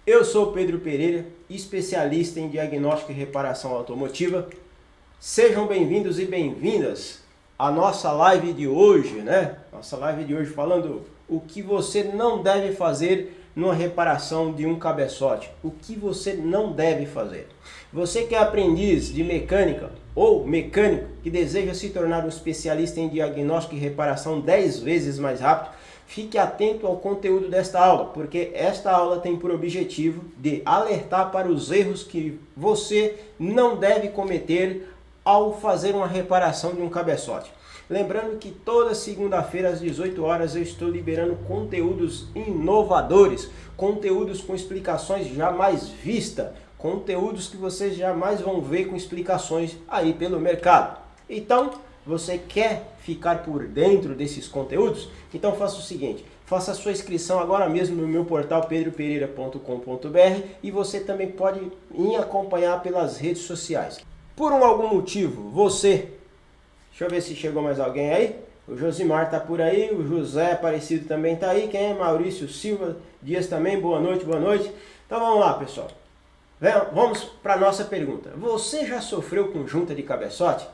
Eu sou Pedro Pereira, especialista em diagnóstico e reparação automotiva. Sejam bem-vindos e bem-vindas à nossa live de hoje, né? Nossa live de hoje falando o que você não deve fazer numa reparação de um cabeçote. O que você não deve fazer. Você que é aprendiz de mecânica ou mecânico que deseja se tornar um especialista em diagnóstico e reparação 10 vezes mais rápido, fique atento ao conteúdo desta aula, porque esta aula tem por objetivo de alertar para os erros que você não deve cometer ao fazer uma reparação de um cabeçote. Lembrando que toda segunda-feira às 18 horas eu estou liberando conteúdos inovadores, conteúdos com explicações jamais vistas, conteúdos que vocês jamais vão ver com explicações aí pelo mercado. Então, você quer ficar por dentro desses conteúdos? Então faça o seguinte, faça a sua inscrição agora mesmo no meu portal pedropereira.com.br e você também pode me acompanhar pelas redes sociais. Por algum motivo, deixa eu ver se chegou mais alguém aí. O Josimar está por aí, o José Aparecido também está aí. Quem é? Maurício Silva Dias também, boa noite, boa noite. Então vamos lá, pessoal. Vamos para a nossa pergunta. Você já sofreu com junta de cabeçote?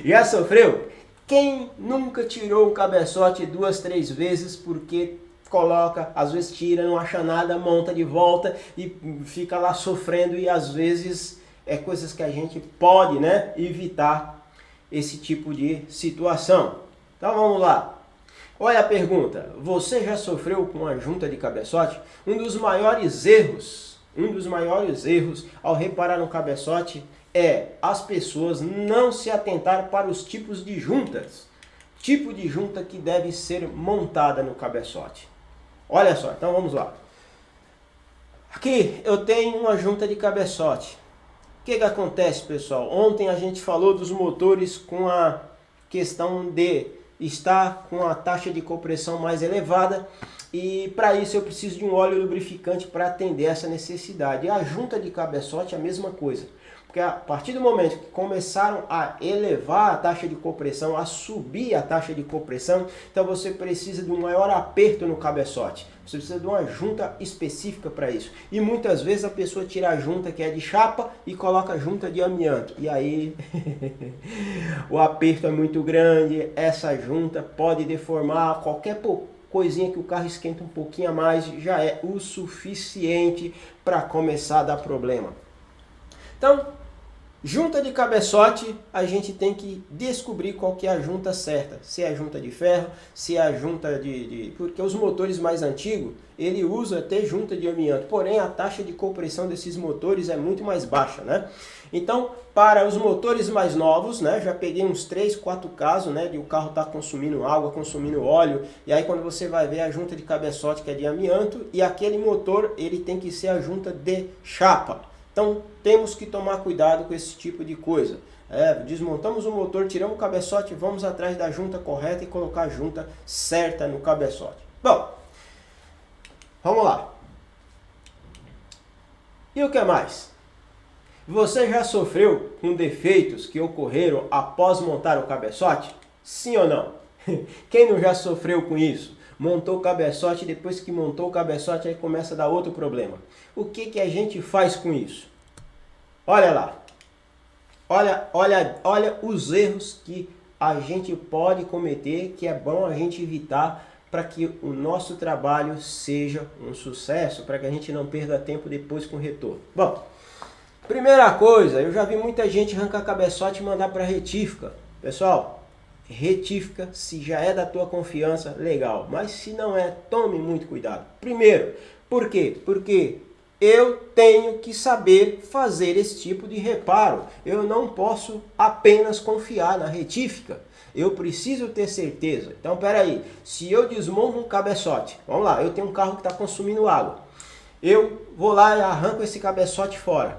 Já sofreu? Quem nunca tirou um cabeçote 2, 3 vezes porque coloca, às vezes tira, não acha nada, monta de volta e fica lá sofrendo e às vezes é coisas que a gente pode, né, evitar esse tipo de situação. Então vamos lá. Olha a pergunta. Você já sofreu com uma junta de cabeçote? Um dos maiores erros ao reparar um cabeçote é as pessoas não se atentar para os tipos de juntas. Tipo de junta que deve ser montada no cabeçote. Olha só, então vamos lá. Aqui eu tenho uma junta de cabeçote. O que acontece, pessoal? Ontem a gente falou dos motores com a questão de estar com a taxa de compressão mais elevada. E para isso eu preciso de um óleo lubrificante para atender essa necessidade. E a junta de cabeçote é a mesma coisa. Porque a partir do momento que começaram a elevar a taxa de compressão, a subir a taxa de compressão, então você precisa de um maior aperto no cabeçote. Você precisa de uma junta específica para isso. E muitas vezes a pessoa tira a junta que é de chapa e coloca a junta de amianto. E aí o aperto é muito grande, essa junta pode deformar qualquer coisinha que o carro esquenta um pouquinho a mais, já é o suficiente para começar a dar problema. Então, junta de cabeçote, a gente tem que descobrir qual que é a junta certa. Se é a junta de ferro, se é a junta porque os motores mais antigos, ele usa até junta de amianto. Porém, a taxa de compressão desses motores é muito mais baixa, né? Então, para os motores mais novos, né? Já peguei uns 3, 4 casos, né? De o carro estar consumindo água, consumindo óleo. E aí, quando você vai ver a junta de cabeçote, que é de amianto, e aquele motor, ele tem que ser a junta de chapa. Então, temos que tomar cuidado com esse tipo de coisa. Desmontamos o motor, tiramos o cabeçote, vamos atrás da junta correta e colocar a junta certa no cabeçote. Bom, vamos lá. E o que mais? Você já sofreu com defeitos que ocorreram após montar o cabeçote? Sim ou não? Quem não já sofreu com isso? Montou o cabeçote, depois que montou o cabeçote, aí começa a dar outro problema. O que a gente faz com isso? Olha lá. Olha os erros que a gente pode cometer, que é bom a gente evitar para que o nosso trabalho seja um sucesso, para que a gente não perda tempo depois com o retorno. Bom, primeira coisa, eu já vi muita gente arrancar cabeçote e mandar para retífica. Pessoal, retífica, se já é da tua confiança, legal. Mas se não é, tome muito cuidado. Primeiro, por quê? Porque eu tenho que saber fazer esse tipo de reparo. Eu não posso apenas confiar na retífica. Eu preciso ter certeza. Então, peraí, se eu desmonto um cabeçote, vamos lá, eu tenho um carro que está consumindo água. Eu vou lá e arranco esse cabeçote fora.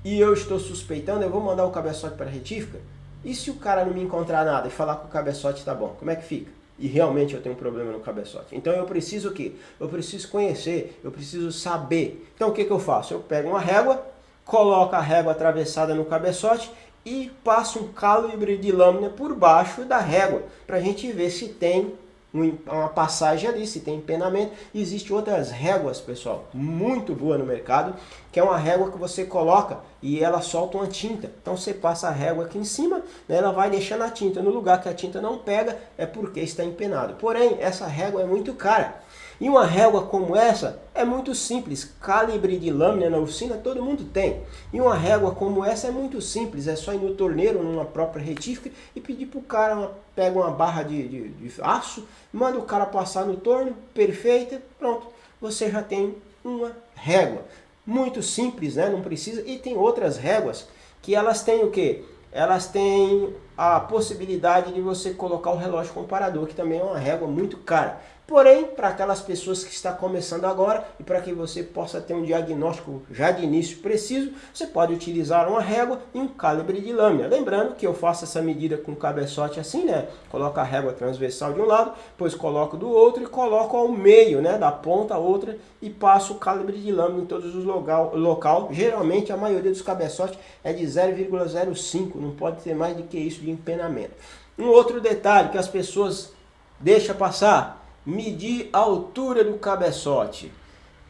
E eu estou suspeitando, eu vou mandar o cabeçote para a retífica? E se o cara não me encontrar nada e falar que o cabeçote está bom, como é que fica? E realmente eu tenho um problema no cabeçote. Então eu preciso o quê? Eu preciso conhecer, eu preciso saber. Então o que eu faço? Eu pego uma régua, coloco a régua atravessada no cabeçote e passo um calibre de lâmina por baixo da régua, para a gente ver se tem uma passagem ali, se tem empenamento. Existem outras réguas, pessoal, muito boa no mercado, que é uma régua que você coloca e ela solta uma tinta. Então você passa a régua aqui em cima, né, ela vai deixando a tinta no lugar que a tinta não pega, é porque está empenado. Porém, essa régua é muito cara. E uma régua como essa é muito simples, calibre de lâmina na oficina todo mundo tem. E uma régua como essa é muito simples, é só ir no torneiro, numa própria retífica e pedir para o cara, pega uma barra de aço, manda o cara passar no torno, perfeita, pronto, você já tem uma régua. Muito simples, né? Não precisa. E tem outras réguas que elas têm o quê? Elas têm a possibilidade de você colocar o relógio comparador, que também é uma régua muito cara. Porém, para aquelas pessoas que estão começando agora e para que você possa ter um diagnóstico já de início preciso, você pode utilizar uma régua e um calibre de lâmina. Lembrando que eu faço essa medida com cabeçote assim, né? Coloco a régua transversal de um lado, depois coloco do outro e coloco ao meio, né? Da ponta a outra e passo o calibre de lâmina em todos os local. Geralmente a maioria dos cabeçotes é de 0,05, não pode ter mais do que isso de empenamento. Um outro detalhe que as pessoas deixam passar: medir a altura do cabeçote.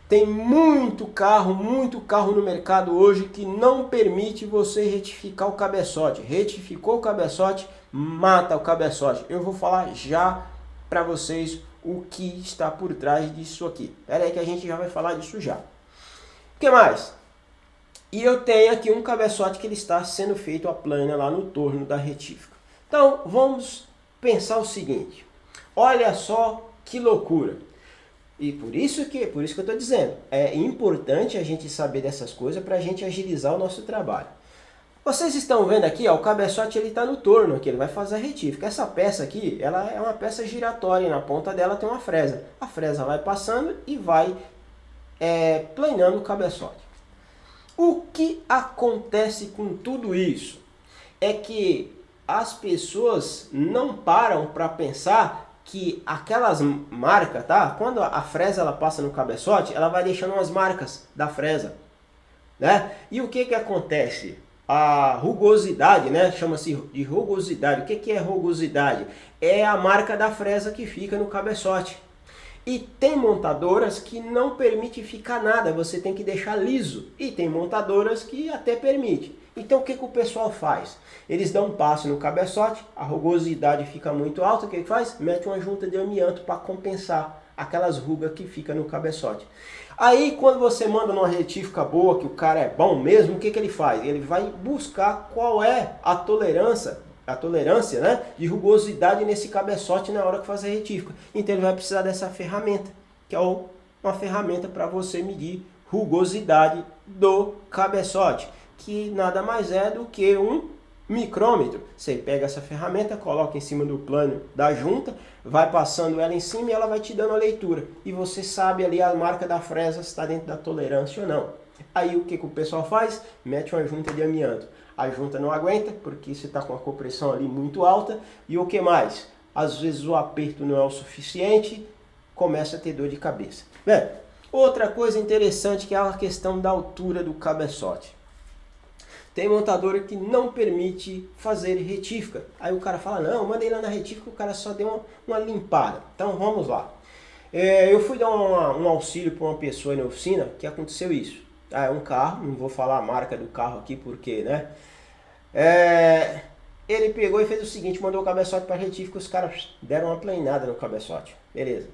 Tem muito carro no mercado hoje que não permite você retificar o cabeçote. Retificou o cabeçote, mata o cabeçote. Eu vou falar já para vocês o que está por trás disso aqui. Espera aí que a gente já vai falar disso já. O que mais? E eu tenho aqui um cabeçote que ele está sendo feito a plana lá no torno da retífica. Então, vamos pensar o seguinte. Olha só que loucura. E por isso que eu estou dizendo, é importante a gente saber dessas coisas para a gente agilizar o nosso trabalho. Vocês estão vendo aqui, ó, o cabeçote ele está no torno, aqui, ele vai fazer a retífica. Essa peça aqui, ela é uma peça giratória e na ponta dela tem uma fresa. A fresa vai passando e vai planando o cabeçote. O que acontece com tudo isso é que as pessoas não param para pensar que aquelas marcas, tá? Quando a fresa ela passa no cabeçote, ela vai deixando umas marcas da fresa, né? E o que que acontece? A rugosidade, né? Chama-se de rugosidade. O que que é rugosidade? É a marca da fresa que fica no cabeçote. E tem montadoras que não permitem ficar nada, você tem que deixar liso. E tem montadoras que até permitem. Então o que que o pessoal faz? Eles dão um passo no cabeçote, a rugosidade fica muito alta, o que que faz? Mete uma junta de amianto para compensar aquelas rugas que ficam no cabeçote. Aí quando você manda numa retífica boa, que o cara é bom mesmo, o que que ele faz? Ele vai buscar qual é a tolerância, né, de rugosidade nesse cabeçote na hora que fazer a retífica. Então ele vai precisar dessa ferramenta, que é uma ferramenta para você medir rugosidade do cabeçote, que nada mais é do que um micrômetro. Você pega essa ferramenta, coloca em cima do plano da junta, vai passando ela em cima e ela vai te dando a leitura. E você sabe ali a marca da fresa se está dentro da tolerância ou não. Aí o que que o pessoal faz? Mete uma junta de amianto. A junta não aguenta, porque você está com a compressão ali muito alta. E o que mais? Às vezes o aperto não é o suficiente, começa a ter dor de cabeça. Bem, outra coisa interessante que é a questão da altura do cabeçote. Tem montadora que não permite fazer retífica. Aí o cara fala, não, mandei lá na retífica, o cara só deu uma limpada. Então vamos lá. Eu fui dar um auxílio para uma pessoa na oficina que aconteceu isso. É um carro, não vou falar a marca do carro aqui porque, né? Ele pegou e fez o seguinte, mandou o cabeçote para a retífica, os caras deram uma planada no cabeçote. Beleza.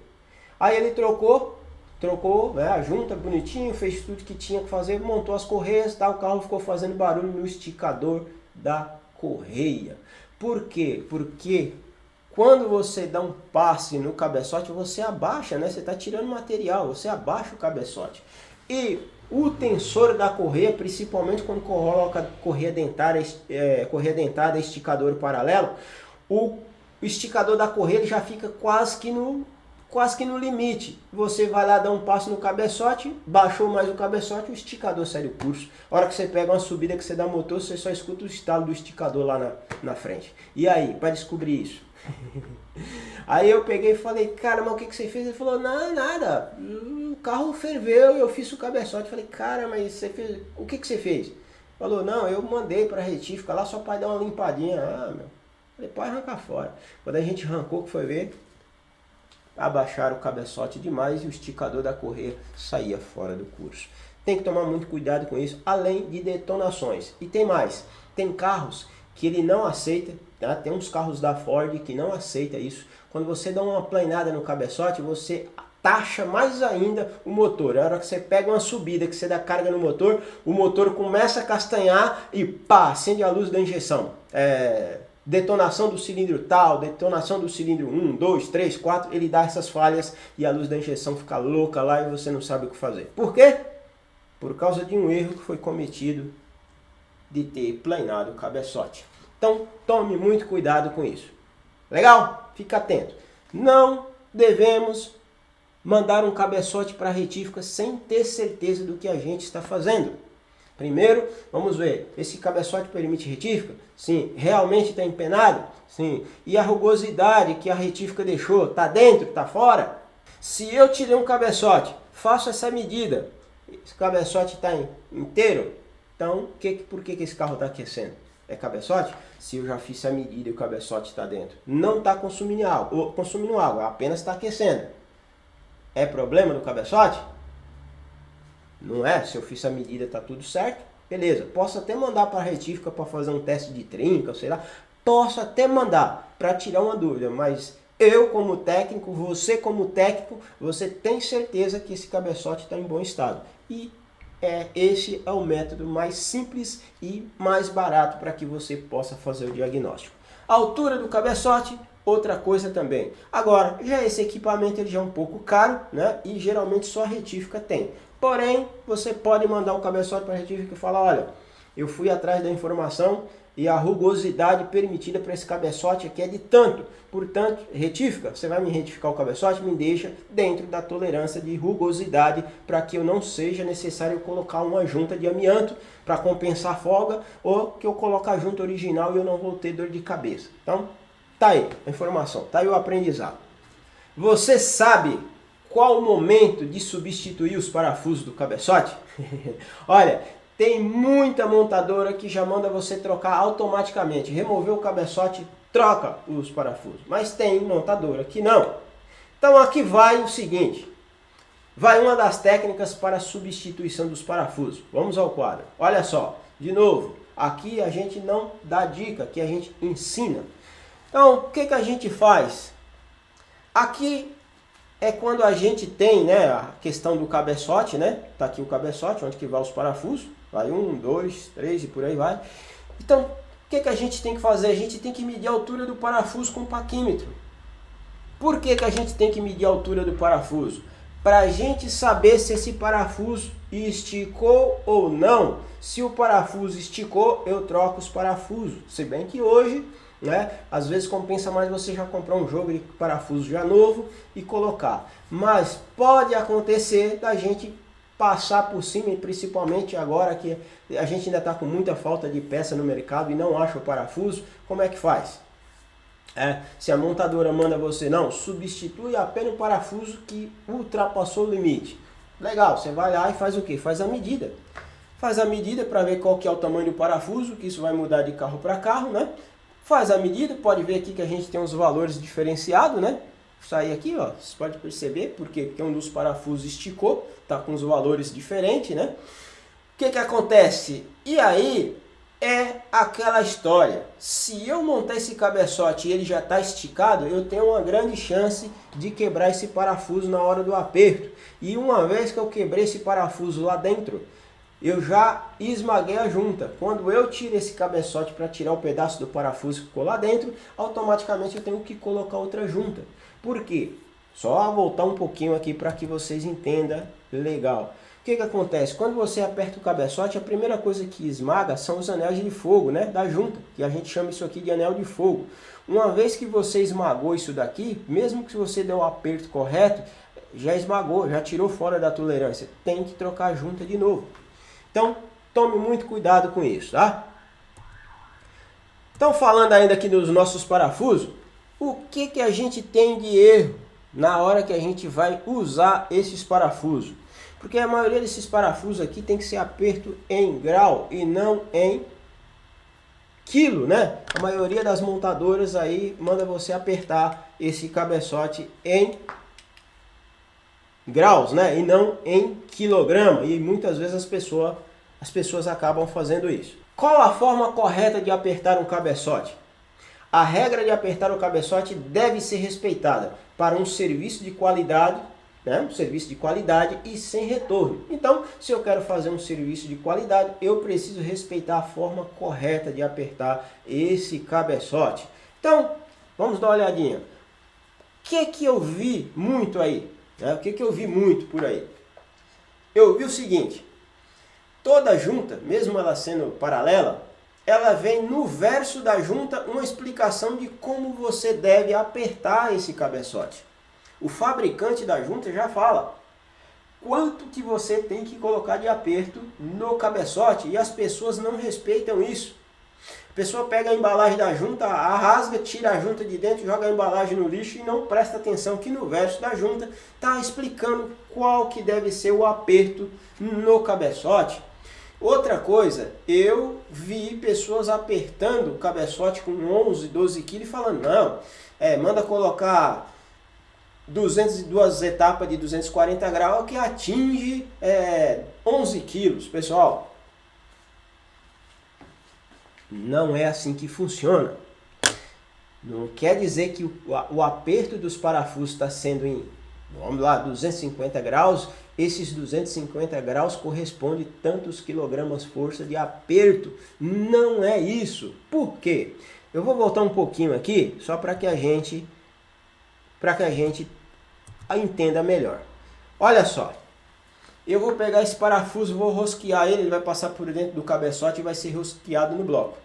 Aí ele trocou, né, a junta bonitinho, fez tudo que tinha que fazer, montou as correias, tá, o carro ficou fazendo barulho no esticador da correia. Por quê? Porque quando você dá um passe no cabeçote, você abaixa, né? Você está tirando material, você abaixa o cabeçote. E o tensor da correia, principalmente quando coloca correia dentada, esticador paralelo, o esticador da correia ele já fica quase que no limite. Você vai lá dar um passo no cabeçote, baixou mais o cabeçote, o esticador sai do curso. A hora que você pega uma subida que você dá motor, você só escuta o estalo do esticador lá na frente. E aí, para descobrir isso? Aí eu peguei e falei, cara, mas o que você fez? Ele falou, não, nada, o carro ferveu, eu fiz o cabeçote. Falei, cara, mas você fez, o que você fez? Falou, não, eu mandei para a retífica lá só para dar uma limpadinha. Ah, meu, falei, pode arrancar fora. Quando a gente arrancou, que foi ver, abaixaram o cabeçote demais e o esticador da correia saía fora do curso. Tem que tomar muito cuidado com isso, além de detonações. E tem mais, tem carros que ele não aceita, tá? Tem uns carros da Ford que não aceita isso. Quando você dá uma planada no cabeçote, você taxa mais ainda o motor. A hora que você pega uma subida, que você dá carga no motor, o motor começa a castanhar e pá, acende a luz da injeção. Detonação do cilindro tal, detonação do cilindro 1, 2, 3, 4, ele dá essas falhas e a luz da injeção fica louca lá e você não sabe o que fazer. Por quê? Por causa de um erro que foi cometido de ter planado o cabeçote. Então, tome muito cuidado com isso. Legal? Fica atento. Não devemos mandar um cabeçote para a retífica sem ter certeza do que a gente está fazendo. Primeiro, vamos ver, esse cabeçote permite retífica? Sim. Realmente está empenado? Sim. E a rugosidade que a retífica deixou, está dentro, está fora? Se eu tirei um cabeçote, faço essa medida, esse cabeçote está inteiro, então por que esse carro está aquecendo? É cabeçote? Se eu já fiz a medida e o cabeçote está dentro. Não está consumindo água, apenas está aquecendo. É problema no cabeçote? Não é? Se eu fiz a medida, está tudo certo. Beleza. Posso até mandar para a retífica para fazer um teste de trinca, sei lá. Posso até mandar para tirar uma dúvida, mas eu como técnico, você como técnico, você tem certeza que esse cabeçote está em bom estado. E esse é o método mais simples e mais barato para que você possa fazer o diagnóstico. A altura do cabeçote, outra coisa também. Agora, já esse equipamento ele já é um pouco caro, né? E geralmente só a retífica tem. Porém, você pode mandar o cabeçote para a retífica e falar, olha, eu fui atrás da informação e a rugosidade permitida para esse cabeçote aqui é de tanto. Portanto, retífica, você vai me retificar o cabeçote, me deixa dentro da tolerância de rugosidade para que eu não seja necessário colocar uma junta de amianto para compensar a folga ou que eu coloque a junta original e eu não vou ter dor de cabeça. Então, tá aí a informação, tá aí o aprendizado. Você sabe qual o momento de substituir os parafusos do cabeçote? Olha, tem muita montadora que já manda você trocar automaticamente. Remover o cabeçote, troca os parafusos. Mas tem montadora que não. Então aqui vai o seguinte. Vai uma das técnicas para substituição dos parafusos. Vamos ao quadro. Olha só, de novo. Aqui a gente não dá dica, aqui a gente ensina. Então, o que a gente faz? Aqui é quando a gente tem, né, a questão do cabeçote, né? Tá aqui o cabeçote, onde que vai os parafusos. Vai 1, 2, 3 e por aí vai. Então, o que a gente tem que fazer? A gente tem que medir a altura do parafuso com o paquímetro. Por que a gente tem que medir a altura do parafuso? Para a gente saber se esse parafuso esticou ou não. Se o parafuso esticou, eu troco os parafusos. Se bem que hoje, né, às vezes compensa mais você já comprar um jogo de parafuso já novo e colocar. Mas pode acontecer da gente passar por cima, e principalmente agora que a gente ainda está com muita falta de peça no mercado e não acha o parafuso, como é que faz? Se a montadora manda você, não, substitui apenas o parafuso que ultrapassou o limite. Legal, você vai lá e faz o quê? Faz a medida. Faz a medida para ver qual que é o tamanho do parafuso, que isso vai mudar de carro para carro, né? Faz a medida, pode ver aqui que a gente tem uns valores diferenciados, né? Isso aí aqui, ó, você pode perceber, porque um dos parafusos esticou, tá com os valores diferentes, né? O que acontece? E aí é aquela história. Se eu montar esse cabeçote e ele já está esticado, eu tenho uma grande chance de quebrar esse parafuso na hora do aperto. E uma vez que eu quebrei esse parafuso lá dentro, eu já esmaguei a junta. Quando eu tiro esse cabeçote para tirar o pedaço do parafuso que ficou lá dentro, automaticamente eu tenho que colocar outra junta. Por quê? Só voltar um pouquinho aqui para que vocês entendam legal. O que acontece? Quando você aperta o cabeçote, a primeira coisa que esmaga são os anéis de fogo, né, da junta, que a gente chama isso aqui de anel de fogo. Uma vez que você esmagou isso daqui, mesmo que você dê um aperto correto, já esmagou, já tirou fora da tolerância. Tem que trocar a junta de novo. Então, tome muito cuidado com isso, tá? Então, falando ainda aqui dos nossos parafusos, o que a gente tem de erro na hora que a gente vai usar esses parafusos? Porque a maioria desses parafusos aqui tem que ser aperto em grau e não em quilo, né? A maioria das montadoras aí manda você apertar esse cabeçote em graus, né? E não em quilograma. E muitas vezes as pessoas acabam fazendo isso. Qual a forma correta de apertar um cabeçote? A regra de apertar o cabeçote deve ser respeitada para um serviço de qualidade, né? Um serviço de qualidade e sem retorno. Então, se eu quero fazer um serviço de qualidade, eu preciso respeitar a forma correta de apertar esse cabeçote. Então, vamos dar uma olhadinha. O que eu vi muito aí? O que eu vi muito por aí? Eu vi o seguinte: toda junta, mesmo ela sendo paralela, ela vem no verso da junta uma explicação de como você deve apertar esse cabeçote. O fabricante da junta já fala quanto que você tem que colocar de aperto no cabeçote e as pessoas não respeitam isso. A pessoa pega a embalagem da junta, rasga, tira a junta de dentro, joga a embalagem no lixo e não presta atenção que no verso da junta está explicando qual que deve ser o aperto no cabeçote. Outra coisa, eu vi pessoas apertando o cabeçote com 11, 12 quilos e falando, não, manda colocar 202 etapas de 240 graus que atinge 11 quilos. Pessoal, não é assim que funciona. Não quer dizer que o aperto dos parafusos está sendo em, vamos lá, 250 graus. Esses 250 graus corresponde a tantos quilogramas força de aperto. Não é isso. Por quê? Eu vou voltar um pouquinho aqui, só para que a gente entenda melhor. Olha só. Eu vou pegar esse parafuso, vou rosquear ele vai passar por dentro do cabeçote e vai ser rosqueado no bloco.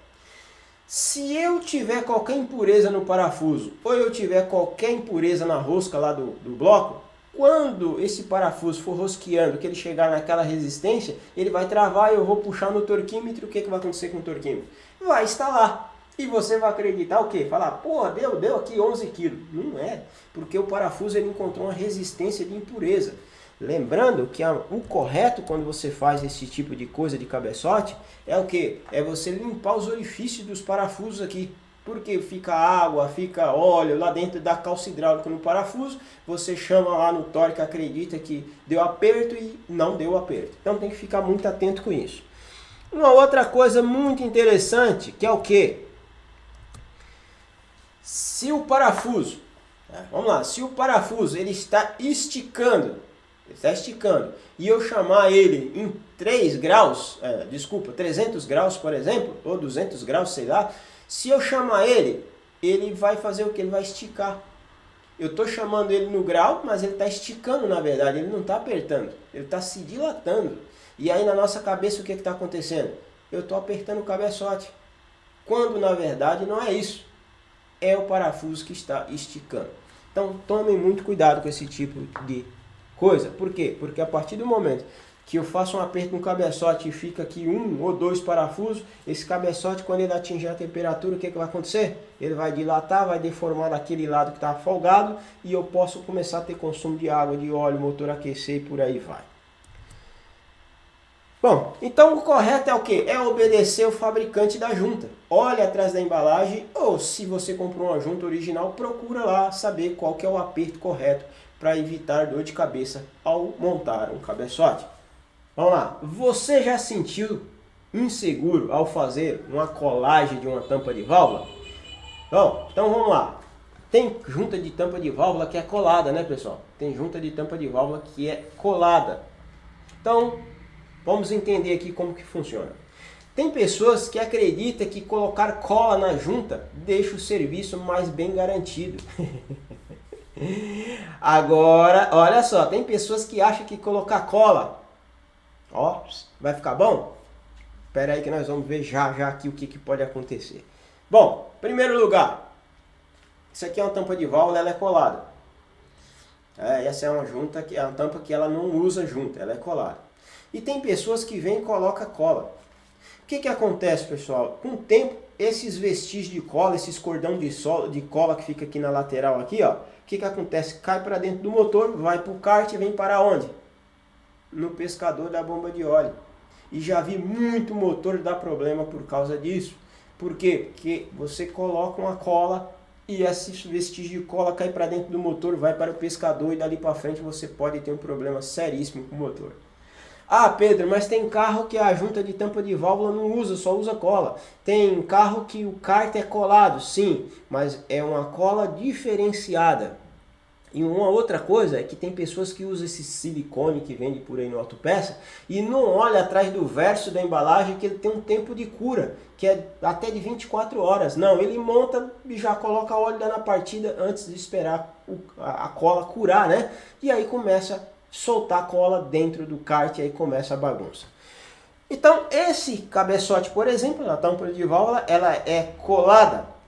Se eu tiver qualquer impureza no parafuso, ou eu tiver qualquer impureza na rosca lá do bloco, quando esse parafuso for rosqueando, que ele chegar naquela resistência, ele vai travar e eu vou puxar no torquímetro. O que vai acontecer com o torquímetro? Vai instalar. E você vai acreditar o quê? Falar, pô, deu aqui 11 quilos. Não é, porque o parafuso ele encontrou uma resistência de impureza. Lembrando que o correto quando você faz esse tipo de coisa de cabeçote é o quê? É você limpar os orifícios dos parafusos aqui. Porque fica água, fica óleo lá dentro da calça hidráulica no parafuso. Você chama lá no tórico, acredita que deu aperto e não deu aperto. Então tem que ficar muito atento com isso. Uma outra coisa muito interessante, que é o quê? Se o parafuso, vamos lá, se o parafuso ele está esticando, e eu chamar ele em 300 graus, por exemplo, ou 200 graus, sei lá, se eu chamar ele, ele vai fazer o que? Ele vai esticar. Eu estou chamando ele no grau, mas ele está esticando na verdade, ele não está apertando, ele está se dilatando. E aí na nossa cabeça o que está acontecendo? Eu estou apertando o cabeçote, quando na verdade não é isso, é o parafuso que está esticando. Então tomem muito cuidado com esse tipo de coisa. Por quê? Porque a partir do momento que eu faço um aperto no cabeçote e fica aqui 1 ou 2 parafusos, esse cabeçote, quando ele atingir a temperatura, o que vai acontecer? Ele vai dilatar, vai deformar daquele lado que está folgado e eu posso começar a ter consumo de água, de óleo, motor aquecer e por aí vai. Bom, então o correto é o quê? É obedecer o fabricante da junta. Olha atrás da embalagem ou se você comprou uma junta original, procura lá saber qual que é o aperto correto para evitar dor de cabeça ao montar um cabeçote. Vamos lá, você já sentiu inseguro ao fazer uma colagem de uma tampa de válvula? Bom, então vamos lá. Tem junta de tampa de válvula que é colada, né pessoal? Tem junta de tampa de válvula que é colada. Então, vamos entender aqui como que funciona. Tem pessoas que acreditam que colocar cola na junta deixa o serviço mais bem garantido. Agora, olha só, tem pessoas que acham que colocar cola, ó, vai ficar bom? Espera aí que nós vamos ver já aqui o que pode acontecer. Bom, primeiro lugar, isso aqui é uma tampa de válvula, ela é colada. Essa é uma junta, é uma tampa que ela não usa junta, ela é colada. E tem pessoas que vêm e colocam cola. O que acontece, pessoal? Com o tempo, esses vestígios de cola, esses cordão de cola que fica aqui na lateral, aqui, ó, o que acontece? Cai para dentro do motor, vai para o kart e vem para onde? No pescador da bomba de óleo. E já vi muito motor dar problema por causa disso. Por quê? Porque você coloca uma cola e esse vestígio de cola cai para dentro do motor, vai para o pescador e dali para frente você pode ter um problema seríssimo com o motor. Ah, Pedro, mas tem carro que a junta de tampa de válvula não usa, só usa cola. Tem carro que o cárter é colado, sim, mas é uma cola diferenciada. E uma outra coisa é que tem pessoas que usam esse silicone que vende por aí no autopeça e não olha atrás do verso da embalagem que ele tem um tempo de cura, que é até de 24 horas. Não, ele monta e já coloca óleo na partida antes de esperar a cola curar, né? E aí começa a soltar a cola dentro do kart e aí começa a bagunça. Então esse cabeçote, por exemplo, na tampa de válvula, ela é colada.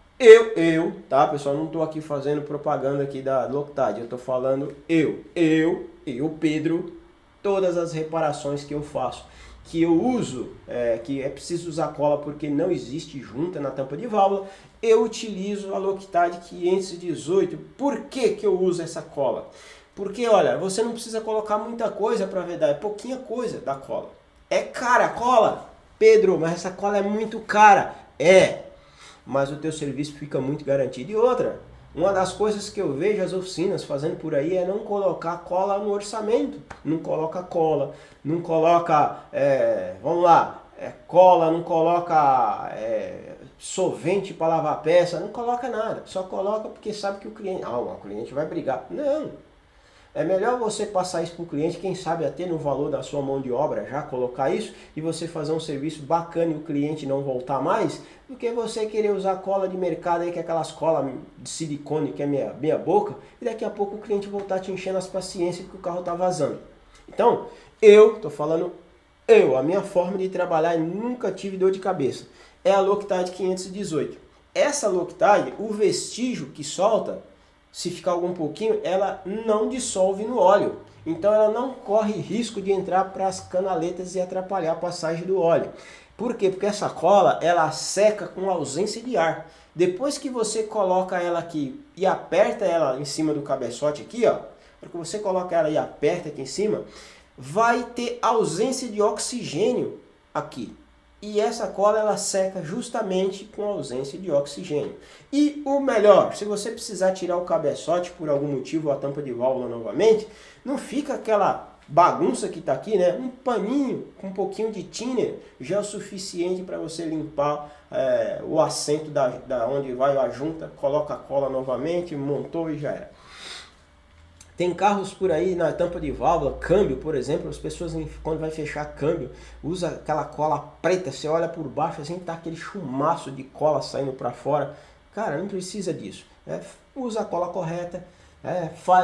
Tá, pessoal, não estou aqui fazendo propaganda aqui da Loctite, eu estou falando eu, Pedro, todas as reparações que eu faço, que eu uso, que é preciso usar cola porque não existe junta na tampa de válvula, eu utilizo a Loctite 518. Por que que eu uso essa cola? Porque, olha, você não precisa colocar muita coisa para vedar, é pouquinha coisa da cola. É cara a cola? Pedro, mas essa cola é muito cara. Mas o teu serviço fica muito garantido. E outra, uma das coisas que eu vejo as oficinas fazendo por aí é não colocar cola no orçamento. Não coloca cola, não coloca, cola, não coloca solvente para lavar a peça, não coloca nada. Só coloca porque sabe que o cliente vai brigar. Não. É melhor você passar isso para o cliente, quem sabe até no valor da sua mão de obra já colocar isso e você fazer um serviço bacana e o cliente não voltar mais, do que você querer usar cola de mercado aí, que é aquelas colas de silicone que é meia boca, e daqui a pouco o cliente voltar te enchendo as paciências porque o carro está vazando. Então, a minha forma de trabalhar e nunca tive dor de cabeça. É a Loctite 518. Essa Loctite, o vestígio que solta, se ficar algum pouquinho, ela não dissolve no óleo. Então ela não corre risco de entrar para as canaletas e atrapalhar a passagem do óleo. Por quê? Porque essa cola, ela seca com ausência de ar. Depois que você coloca ela aqui e aperta ela em cima do cabeçote aqui, ó, porque você coloca ela e aperta aqui em cima, vai ter ausência de oxigênio aqui. E essa cola ela seca justamente com ausência de oxigênio. E o melhor, se você precisar tirar o cabeçote por algum motivo, a tampa de válvula novamente, não fica aquela bagunça que está aqui, né? Um paninho com um pouquinho de thinner já é o suficiente para você limpar o assento da onde vai a junta, coloca a cola novamente, montou e já era. Tem carros por aí na tampa de válvula, câmbio, por exemplo, as pessoas quando vai fechar câmbio, usa aquela cola preta, você olha por baixo assim, tá aquele chumaço de cola saindo para fora. Cara, não precisa disso. Usa a cola correta,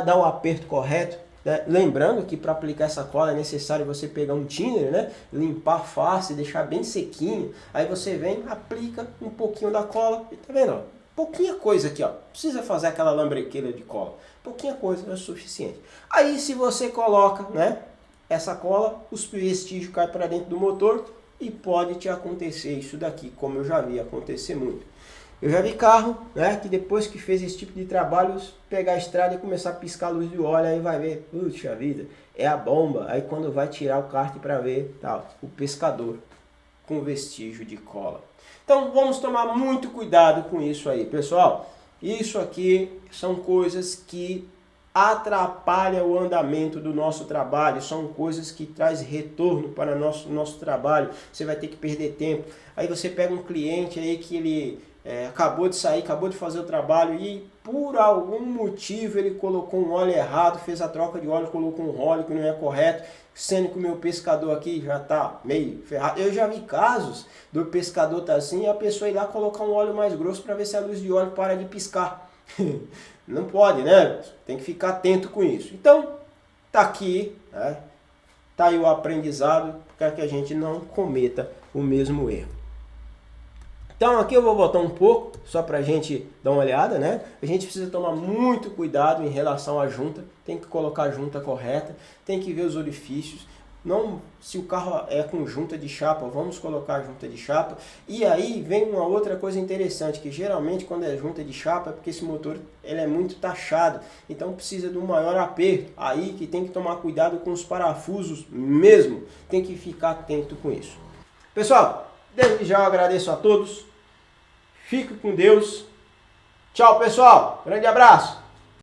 dá o aperto correto. Lembrando que para aplicar essa cola é necessário você pegar um thinner, né? Limpar a face, deixar bem sequinho. Aí você vem, aplica um pouquinho da cola, e tá vendo? Ó? Pouquinha coisa aqui, ó. Precisa fazer aquela lambrequeira de cola. Pouquinha coisa é o suficiente. Aí se você coloca, né, essa cola, os vestígios caem para dentro do motor e pode te acontecer isso daqui, como eu já vi acontecer muito. Eu já vi carro, né, que depois que fez esse tipo de trabalho, pegar a estrada e começar a piscar a luz de óleo, aí vai ver, puxa vida, é a bomba. Aí quando vai tirar o kart para ver, tá, o pescador com vestígio de cola. Então vamos tomar muito cuidado com isso aí, pessoal. Isso aqui são coisas que atrapalham o andamento do nosso trabalho, são coisas que trazem retorno para o nosso trabalho. Você vai ter que perder tempo. Aí você pega um cliente aí que ele acabou de sair, acabou de fazer o trabalho e por algum motivo ele colocou um óleo errado, fez a troca de óleo, colocou um óleo que não é correto, sendo que o meu pescador aqui já está meio ferrado. Eu já vi casos do pescador tá assim e a pessoa ir lá colocar um óleo mais grosso para ver se a luz de óleo para de piscar. Não pode, né? Tem que ficar atento com isso. Então, tá aqui, né? Tá aí o aprendizado para que a gente não cometa o mesmo erro. Então aqui eu vou botar um pouco, só para a gente dar uma olhada, né? A gente precisa tomar muito cuidado em relação à junta, tem que colocar a junta correta, tem que ver os orifícios. Não, se o carro é com junta de chapa, vamos colocar a junta de chapa. E aí vem uma outra coisa interessante, que geralmente quando é junta de chapa é porque esse motor ele é muito taxado, então precisa de um maior aperto. Aí que tem que tomar cuidado com os parafusos mesmo, tem que ficar atento com isso. Pessoal, desde já eu agradeço a todos. Fique com Deus. Tchau, pessoal. Grande abraço.